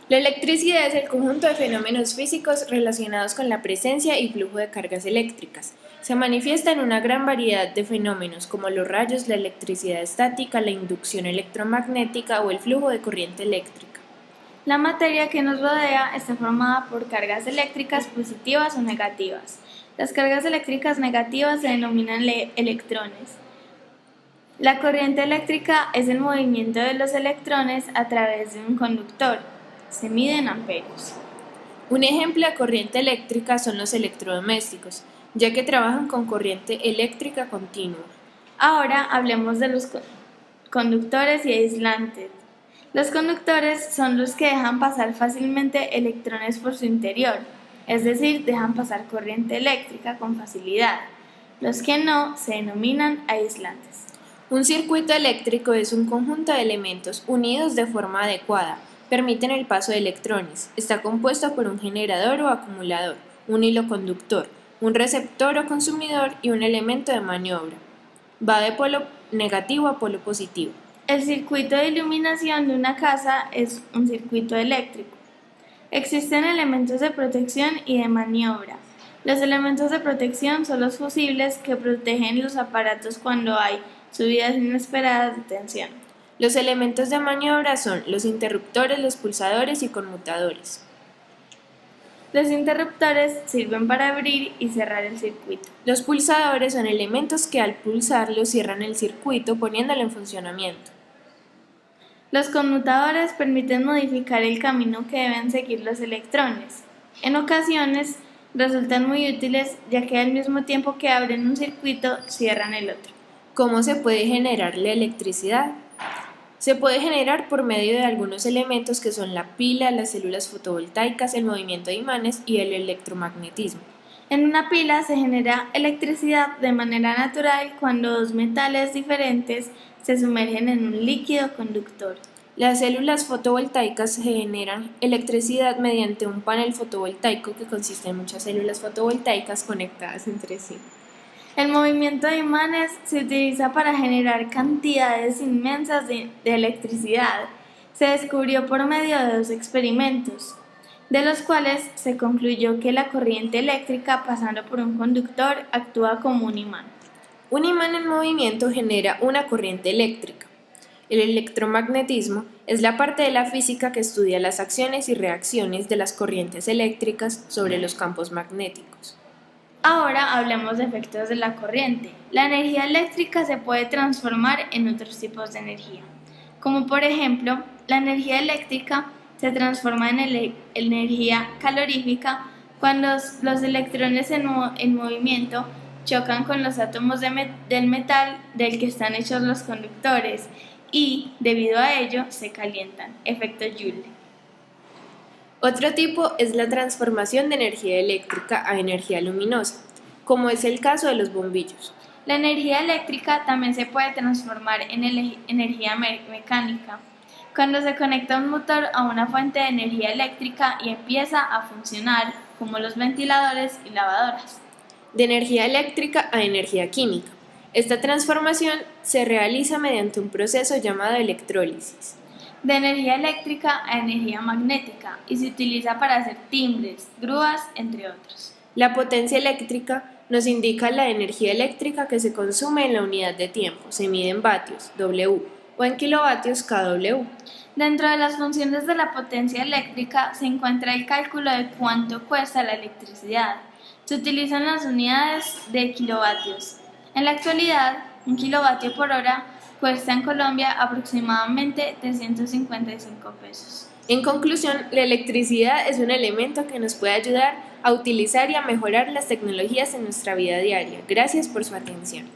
La electricidad es el conjunto de fenómenos físicos relacionados con la presencia y flujo de cargas eléctricas. Se manifiesta en una gran variedad de fenómenos como los rayos, la electricidad estática, la inducción electromagnética o el flujo de corriente eléctrica. La materia que nos rodea está formada por cargas eléctricas positivas o negativas. Las cargas eléctricas negativas se denominan electrones. La corriente eléctrica es el movimiento de los electrones a través de un conductor. Se mide en amperios. Un ejemplo de corriente eléctrica son los electrodomésticos, ya que trabajan con corriente eléctrica continua. Ahora hablemos de los conductores y aislantes. Los conductores son los que dejan pasar fácilmente electrones por su interior, es decir, dejan pasar corriente eléctrica con facilidad. Los que no se denominan aislantes. Un circuito eléctrico es un conjunto de elementos unidos de forma adecuada, permiten el paso de electrones. Está compuesto por un generador o acumulador, un hilo conductor, un receptor o consumidor y un elemento de maniobra. Va de polo negativo a polo positivo. El circuito de iluminación de una casa es un circuito eléctrico. Existen elementos de protección y de maniobra. Los elementos de protección son los fusibles que protegen los aparatos cuando hay subidas inesperadas de tensión. Los elementos de maniobra son los interruptores, los pulsadores y conmutadores. Los interruptores sirven para abrir y cerrar el circuito. Los pulsadores son elementos que al pulsarlos cierran el circuito poniéndolo en funcionamiento. Los conmutadores permiten modificar el camino que deben seguir los electrones. En ocasiones resultan muy útiles ya que al mismo tiempo que abren un circuito, cierran el otro. ¿Cómo se puede generar la electricidad? Se puede generar por medio de algunos elementos que son la pila, las células fotovoltaicas, el movimiento de imanes y el electromagnetismo. En una pila se genera electricidad de manera natural cuando dos metales diferentes se sumergen en un líquido conductor. Las células fotovoltaicas generan electricidad mediante un panel fotovoltaico que consiste en muchas células fotovoltaicas conectadas entre sí. El movimiento de imanes se utiliza para generar cantidades inmensas de electricidad. Se descubrió por medio de dos experimentos, de los cuales se concluyó que la corriente eléctrica pasando por un conductor actúa como un imán. Un imán en movimiento genera una corriente eléctrica. El electromagnetismo es la parte de la física que estudia las acciones y reacciones de las corrientes eléctricas sobre los campos magnéticos. Ahora hablemos de efectos de la corriente. La energía eléctrica se puede transformar en otros tipos de energía, como por ejemplo, la energía eléctrica se transforma en energía calorífica cuando los electrones en movimiento chocan con los átomos del metal del que están hechos los conductores y, debido a ello, se calientan. Efecto Joule. Otro tipo es la transformación de energía eléctrica a energía luminosa, como es el caso de los bombillos. La energía eléctrica también se puede transformar en energía mecánica, cuando se conecta un motor a una fuente de energía eléctrica y empieza a funcionar, como los ventiladores y lavadoras. De energía eléctrica a energía química. Esta transformación se realiza mediante un proceso llamado electrólisis. De energía eléctrica a energía magnética y se utiliza para hacer timbres, grúas, entre otros. La potencia eléctrica nos indica la energía eléctrica que se consume en la unidad de tiempo, se mide en vatios, W, o en kilovatios, kW. Dentro de las funciones de la potencia eléctrica se encuentra el cálculo de cuánto cuesta la electricidad. Se utilizan las unidades de kilovatios. En la actualidad, un kilovatio por hora cuesta en Colombia aproximadamente 355 pesos. En conclusión, la electricidad es un elemento que nos puede ayudar a utilizar y a mejorar las tecnologías en nuestra vida diaria. Gracias por su atención.